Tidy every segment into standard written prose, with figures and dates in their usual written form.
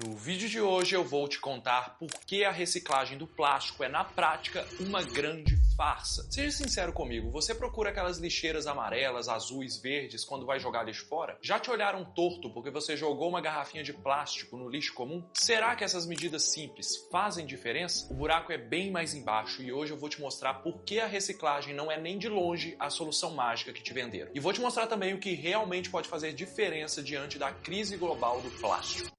No vídeo de hoje eu vou te contar por que a reciclagem do plástico é, na prática, uma grande farsa. Seja sincero comigo, você procura aquelas lixeiras amarelas, azuis, verdes quando vai jogar lixo fora? Já te olharam torto porque você jogou uma garrafinha de plástico no lixo comum? Será que essas medidas simples fazem diferença? O buraco é bem mais embaixo e hoje eu vou te mostrar por que a reciclagem não é nem de longe a solução mágica que te venderam. E vou te mostrar também o que realmente pode fazer diferença diante da crise global do plástico.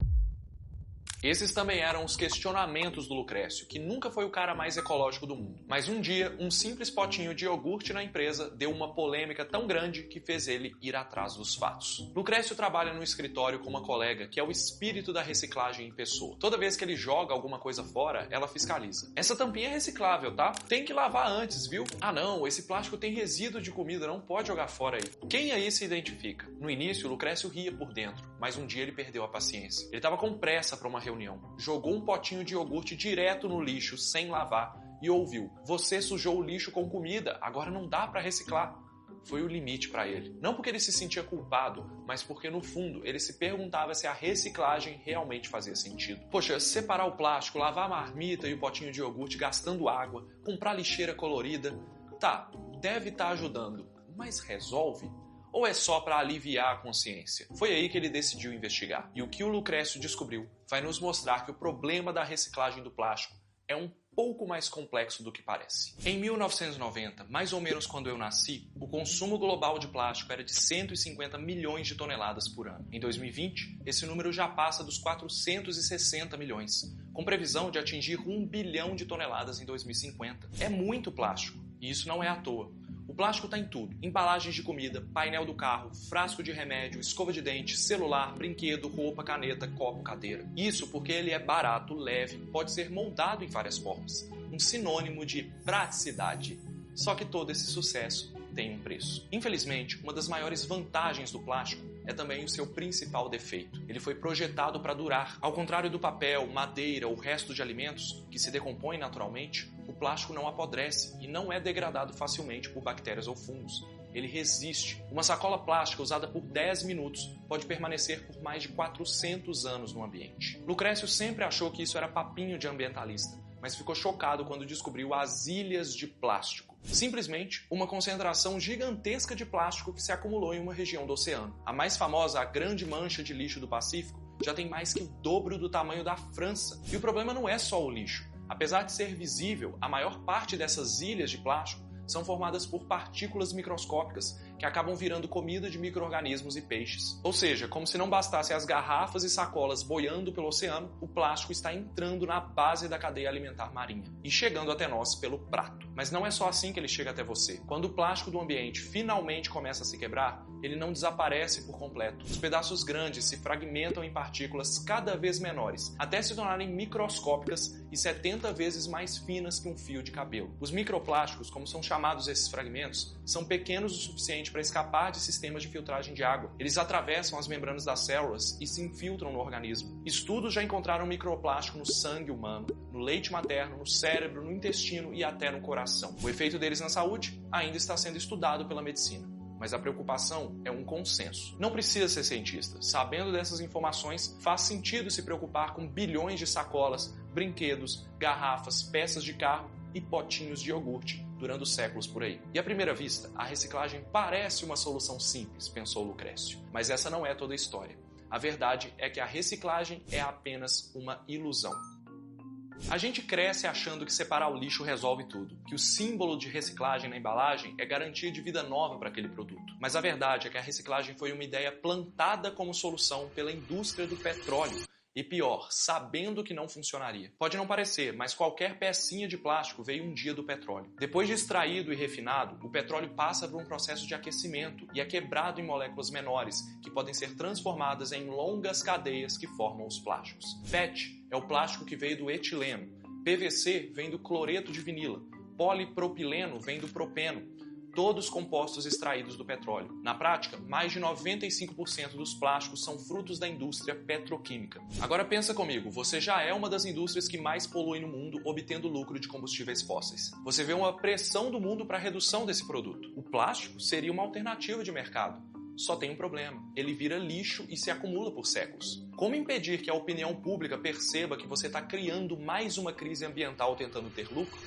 Esses também eram os questionamentos do Lucrécio, que nunca foi o cara mais ecológico do mundo. Mas um dia, um simples potinho de iogurte na empresa deu uma polêmica tão grande que fez ele ir atrás dos fatos. Lucrécio trabalha no escritório com uma colega que é o espírito da reciclagem em pessoa. Toda vez que ele joga alguma coisa fora, ela fiscaliza. Essa tampinha é reciclável, tá? Tem que lavar antes, viu? Ah não, esse plástico tem resíduo de comida, não pode jogar fora aí. Quem aí se identifica? No início, o Lucrécio ria por dentro, mas um dia ele perdeu a paciência. Ele estava com pressa para uma reunião. Jogou um potinho de iogurte direto no lixo, sem lavar, e ouviu: "Você sujou o lixo com comida, agora não dá para reciclar." Foi o limite para ele. Não porque ele se sentia culpado, mas porque no fundo ele se perguntava se a reciclagem realmente fazia sentido. Poxa, separar o plástico, lavar a marmita e o potinho de iogurte gastando água, comprar lixeira colorida, tá, deve estar ajudando, mas resolve? Ou é só para aliviar a consciência? Foi aí que ele decidiu investigar. E o que o Lucrécio descobriu vai nos mostrar que o problema da reciclagem do plástico é um pouco mais complexo do que parece. Em 1990, mais ou menos quando eu nasci, o consumo global de plástico era de 150 milhões de toneladas por ano. Em 2020, esse número já passa dos 460 milhões, com previsão de atingir 1 bilhão de toneladas em 2050. É muito plástico, e isso não é à toa. O plástico está em tudo: embalagens de comida, painel do carro, frasco de remédio, escova de dente, celular, brinquedo, roupa, caneta, copo, cadeira. Isso porque ele é barato, leve, pode ser moldado em várias formas. Um sinônimo de praticidade. Só que todo esse sucesso tem um preço. Infelizmente, uma das maiores vantagens do plástico é também o seu principal defeito. Ele foi projetado para durar. Ao contrário do papel, madeira ou resto de alimentos, que se decompõem naturalmente, o plástico não apodrece e não é degradado facilmente por bactérias ou fungos. Ele resiste. Uma sacola plástica usada por 10 minutos pode permanecer por mais de 400 anos no ambiente. Lucrécio sempre achou que isso era papinho de ambientalista, mas ficou chocado quando descobriu as ilhas de plástico. Simplesmente uma concentração gigantesca de plástico que se acumulou em uma região do oceano. A mais famosa, a Grande Mancha de Lixo do Pacífico, já tem mais que o dobro do tamanho da França. E o problema não é só o lixo. Apesar de ser visível, a maior parte dessas ilhas de plástico são formadas por partículas microscópicas que acabam virando comida de micro-organismos e peixes. Ou seja, como se não bastasse as garrafas e sacolas boiando pelo oceano, o plástico está entrando na base da cadeia alimentar marinha e chegando até nós pelo prato. Mas não é só assim que ele chega até você. Quando o plástico do ambiente finalmente começa a se quebrar, ele não desaparece por completo. Os pedaços grandes se fragmentam em partículas cada vez menores, até se tornarem microscópicas e 70 vezes mais finas que um fio de cabelo. Os microplásticos, como são chamados esses fragmentos, são pequenos o suficiente para escapar de sistemas de filtragem de água. Eles atravessam as membranas das células e se infiltram no organismo. Estudos já encontraram microplástico no sangue humano, no leite materno, no cérebro, no intestino e até no coração. O efeito deles na saúde ainda está sendo estudado pela medicina, mas a preocupação é um consenso. Não precisa ser cientista. Sabendo dessas informações, faz sentido se preocupar com bilhões de sacolas, brinquedos, garrafas, peças de carro e potinhos de iogurte durando séculos por aí. E à primeira vista, a reciclagem parece uma solução simples, pensou Lucrécio. Mas essa não é toda a história. A verdade é que a reciclagem é apenas uma ilusão. A gente cresce achando que separar o lixo resolve tudo, que o símbolo de reciclagem na embalagem é garantia de vida nova para aquele produto. Mas a verdade é que a reciclagem foi uma ideia plantada como solução pela indústria do petróleo. E pior, sabendo que não funcionaria. Pode não parecer, mas qualquer pecinha de plástico veio um dia do petróleo. Depois de extraído e refinado, o petróleo passa por um processo de aquecimento e é quebrado em moléculas menores, que podem ser transformadas em longas cadeias que formam os plásticos. PET é o plástico que veio do etileno. PVC vem do cloreto de vinila. Polipropileno vem do propeno. Todos compostos extraídos do petróleo. Na prática, mais de 95% dos plásticos são frutos da indústria petroquímica. Agora pensa comigo, você já é uma das indústrias que mais poluem no mundo, obtendo lucro de combustíveis fósseis. Você vê uma pressão do mundo para a redução desse produto. O plástico seria uma alternativa de mercado. Só tem um problema: ele vira lixo e se acumula por séculos. Como impedir que a opinião pública perceba que você está criando mais uma crise ambiental tentando ter lucro?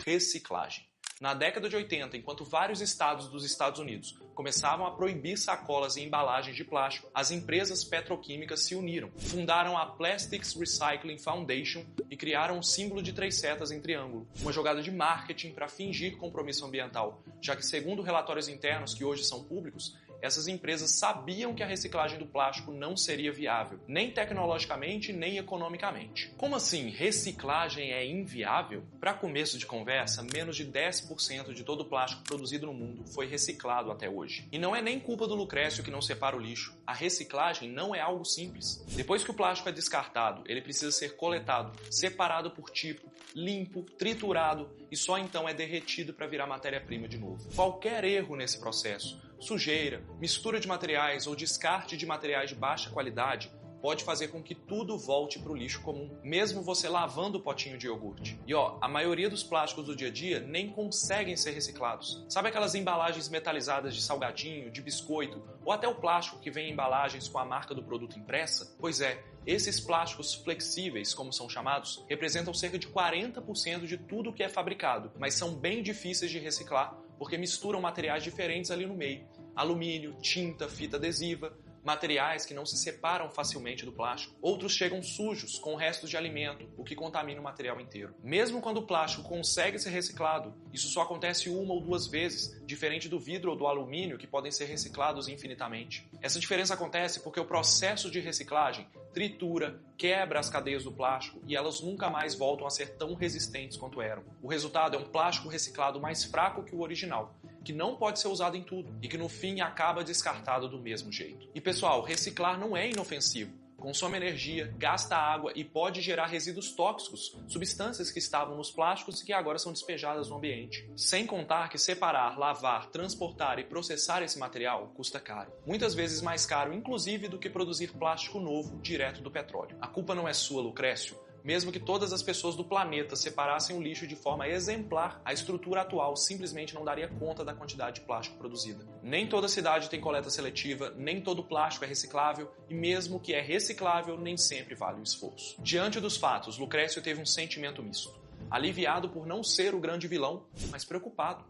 Reciclagem. Na década de 80, enquanto vários estados dos Estados Unidos começavam a proibir sacolas e embalagens de plástico, as empresas petroquímicas se uniram, fundaram a Plastics Recycling Foundation e criaram um símbolo de 3 setas em triângulo, uma jogada de marketing para fingir compromisso ambiental, já que, segundo relatórios internos que hoje são públicos, essas empresas sabiam que a reciclagem do plástico não seria viável, nem tecnologicamente, nem economicamente. Como assim, reciclagem é inviável? Para começo de conversa, menos de 10% de todo o plástico produzido no mundo foi reciclado até hoje. E não é nem culpa do Lucrécio que não separa o lixo. A reciclagem não é algo simples. Depois que o plástico é descartado, ele precisa ser coletado, separado por tipo, limpo, triturado e só então é derretido para virar matéria-prima de novo. Qualquer erro nesse processo, sujeira, mistura de materiais ou descarte de materiais de baixa qualidade, pode fazer com que tudo volte para o lixo comum, mesmo você lavando o potinho de iogurte. E a maioria dos plásticos do dia a dia nem conseguem ser reciclados. Sabe aquelas embalagens metalizadas de salgadinho, de biscoito, ou até o plástico que vem em embalagens com a marca do produto impressa? Pois é, esses plásticos flexíveis, como são chamados, representam cerca de 40% de tudo que é fabricado, mas são bem difíceis de reciclar porque misturam materiais diferentes ali no meio. Alumínio, tinta, fita adesiva, materiais que não se separam facilmente do plástico. Outros chegam sujos, com restos de alimento, o que contamina o material inteiro. Mesmo quando o plástico consegue ser reciclado, isso só acontece 1 ou 2 vezes, diferente do vidro ou do alumínio, que podem ser reciclados infinitamente. Essa diferença acontece porque o processo de reciclagem tritura, quebra as cadeias do plástico e elas nunca mais voltam a ser tão resistentes quanto eram. O resultado é um plástico reciclado mais fraco que o original, que não pode ser usado em tudo e que no fim acaba descartado do mesmo jeito. E pessoal, reciclar não é inofensivo. Consome energia, gasta água e pode gerar resíduos tóxicos, substâncias que estavam nos plásticos e que agora são despejadas no ambiente. Sem contar que separar, lavar, transportar e processar esse material custa caro. Muitas vezes mais caro, inclusive, do que produzir plástico novo direto do petróleo. A culpa não é sua, Lucrécio. Mesmo que todas as pessoas do planeta separassem o lixo de forma exemplar, a estrutura atual simplesmente não daria conta da quantidade de plástico produzida. Nem toda cidade tem coleta seletiva, nem todo plástico é reciclável e mesmo que é reciclável, nem sempre vale o esforço. Diante dos fatos, Lucrécio teve um sentimento misto. Aliviado por não ser o grande vilão, mas preocupado.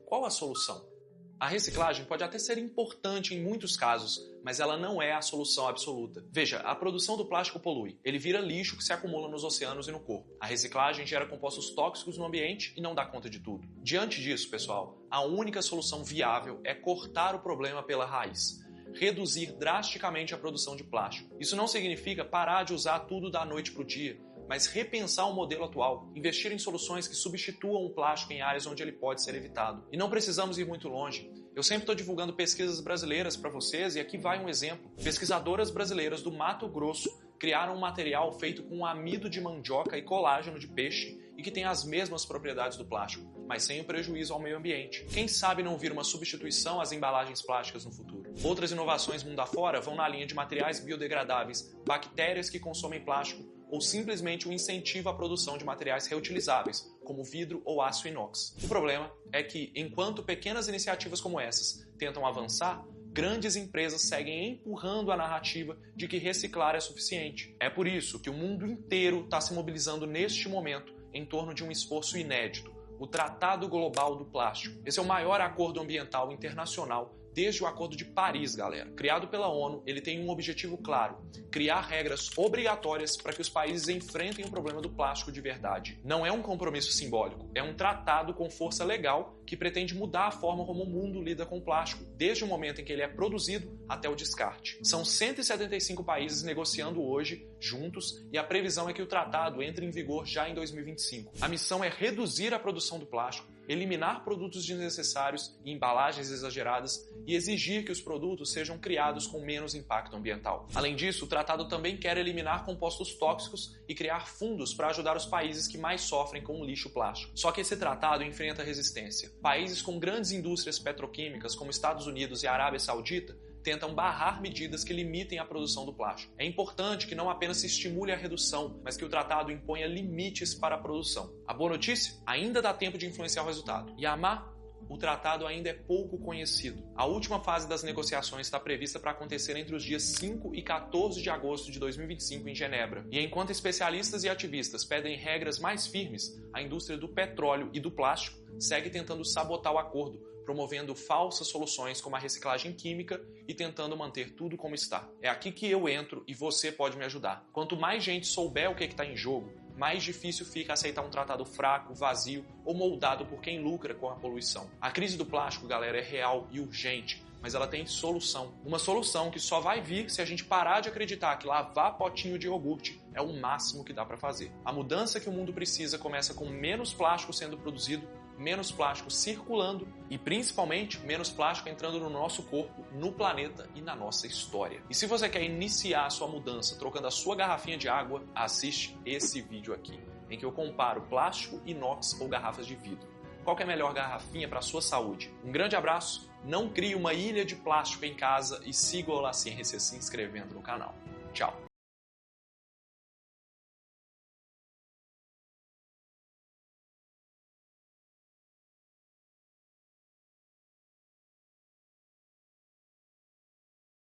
Qual a solução? A reciclagem pode até ser importante em muitos casos, mas ela não é a solução absoluta. Veja, a produção do plástico polui. Ele vira lixo que se acumula nos oceanos e no corpo. A reciclagem gera compostos tóxicos no ambiente e não dá conta de tudo. Diante disso, pessoal, a única solução viável é cortar o problema pela raiz. Reduzir drasticamente a produção de plástico. Isso não significa parar de usar tudo da noite para o dia, mas repensar o modelo atual, investir em soluções que substituam o plástico em áreas onde ele pode ser evitado. E não precisamos ir muito longe. Eu sempre estou divulgando pesquisas brasileiras para vocês e aqui vai um exemplo. Pesquisadoras brasileiras do Mato Grosso criaram um material feito com amido de mandioca e colágeno de peixe e que tem as mesmas propriedades do plástico, mas sem o prejuízo ao meio ambiente. Quem sabe não vir uma substituição às embalagens plásticas no futuro. Outras inovações mundo afora vão na linha de materiais biodegradáveis, bactérias que consomem plástico ou simplesmente um incentivo à produção de materiais reutilizáveis, como vidro ou aço inox. O problema é que, enquanto pequenas iniciativas como essas tentam avançar, grandes empresas seguem empurrando a narrativa de que reciclar é suficiente. É por isso que o mundo inteiro está se mobilizando neste momento em torno de um esforço inédito, o Tratado Global do Plástico. Esse é o maior acordo ambiental internacional desde o Acordo de Paris, galera. Criado pela ONU, ele tem um objetivo claro: criar regras obrigatórias para que os países enfrentem o problema do plástico de verdade. Não é um compromisso simbólico, é um tratado com força legal que pretende mudar a forma como o mundo lida com o plástico, desde o momento em que ele é produzido até o descarte. São 175 países negociando hoje, juntos, e a previsão é que o tratado entre em vigor já em 2025. A missão é reduzir a produção do plástico, eliminar produtos desnecessários e embalagens exageradas e exigir que os produtos sejam criados com menos impacto ambiental. Além disso, o tratado também quer eliminar compostos tóxicos e criar fundos para ajudar os países que mais sofrem com o lixo plástico. Só que esse tratado enfrenta resistência. Países com grandes indústrias petroquímicas, como Estados Unidos e Arábia Saudita, tentam barrar medidas que limitem a produção do plástico. É importante que não apenas se estimule a redução, mas que o tratado imponha limites para a produção. A boa notícia? Ainda dá tempo de influenciar o resultado. E a má? o tratado ainda é pouco conhecido. A última fase das negociações está prevista para acontecer entre os dias 5 e 14 de agosto de 2025 em Genebra. E enquanto especialistas e ativistas pedem regras mais firmes, a indústria do petróleo e do plástico segue tentando sabotar o acordo, promovendo falsas soluções como a reciclagem química e tentando manter tudo como está. É aqui que eu entro e você pode me ajudar. Quanto mais gente souber o que está em jogo, mais difícil fica aceitar um tratado fraco, vazio ou moldado por quem lucra com a poluição. A crise do plástico, galera, é real e urgente, mas ela tem solução. Uma solução que só vai vir se a gente parar de acreditar que lavar potinho de iogurte é o máximo que dá para fazer. A mudança que o mundo precisa começa com menos plástico sendo produzido, menos plástico circulando e, principalmente, menos plástico entrando no nosso corpo, no planeta e na nossa história. E se você quer iniciar a sua mudança trocando a sua garrafinha de água, assiste esse vídeo aqui, em que eu comparo plástico, inox ou garrafas de vidro. Qual que é a melhor garrafinha para a sua saúde? Um grande abraço, não crie uma ilha de plástico em casa e siga o Olacien se inscrevendo no canal. Tchau!